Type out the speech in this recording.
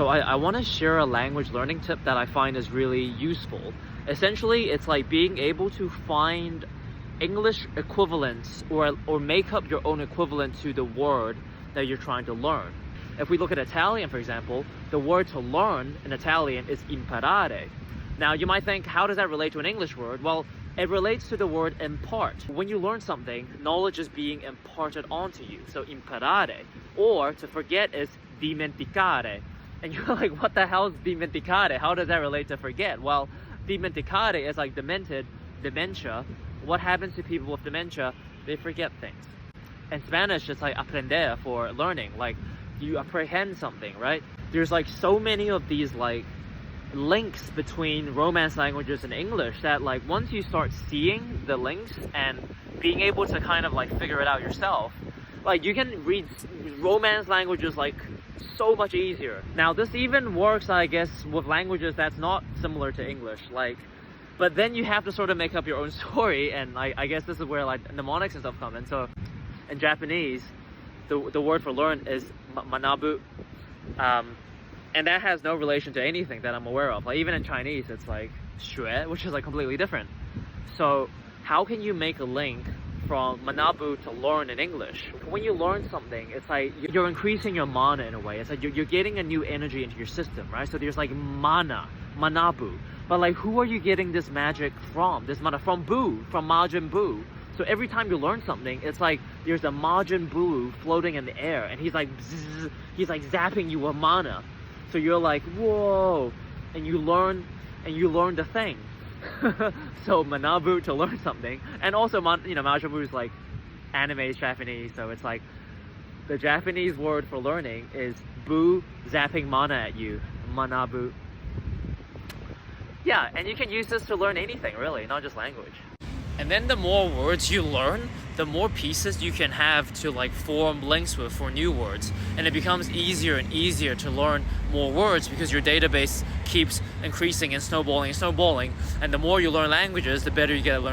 So I want to share a language learning tip that I find is really useful. Essentially, it's like being able to find English equivalents or make up your own equivalent to the word that you're trying to learn. If we look at Italian, for example, the word to learn in Italian is imparare. Now, you might think, how does that relate to an English word? Well, it relates to the word impart. When you learn something, knowledge is being imparted onto you. So imparare. Or to forget is dimenticare. And you're like, what the hell is dimenticare? How does that relate to forget? Well, dimenticare is like demented, dementia. What happens to people with dementia? They forget things. In Spanish, it's like aprender for learning. Like, you apprehend something, right? There's like so many of these like links between Romance languages and English that like once you start seeing the links and being able to kind of like figure it out yourself, like you can read Romance languages like so much easier. Now this even works, I guess, with languages that's not similar to English, like, but then you have to sort of make up your own story, and I guess this is where like mnemonics and stuff come in. So in Japanese, the word for learn is manabu, and that has no relation to anything that I'm aware of. Like even in Chinese, it's like xue, which is like completely different. So how can you make a link from manabu to learn in English? When you learn something, it's like you're increasing your mana in a way. It's like you're getting a new energy into your system, right? So there's like manabu. But like, who are you getting this magic from? This mana from Boo, from Majin Buu. So every time you learn something, it's like there's a Majin Buu floating in the air, and he's like bzzz, he's like zapping you with mana. So you're like, whoa, and you learn the thing. So manabu to learn something, and also Majin Buu is like anime Japanese, so it's like the Japanese word for learning is Boo zapping mana at you, manabu. Yeah, and you can use this to learn anything really, not just language. And then the more words you learn, the more pieces you can have to like form links with for new words. And it becomes easier and easier to learn more words because your database keeps increasing and snowballing. And the more you learn languages, the better you get at learning.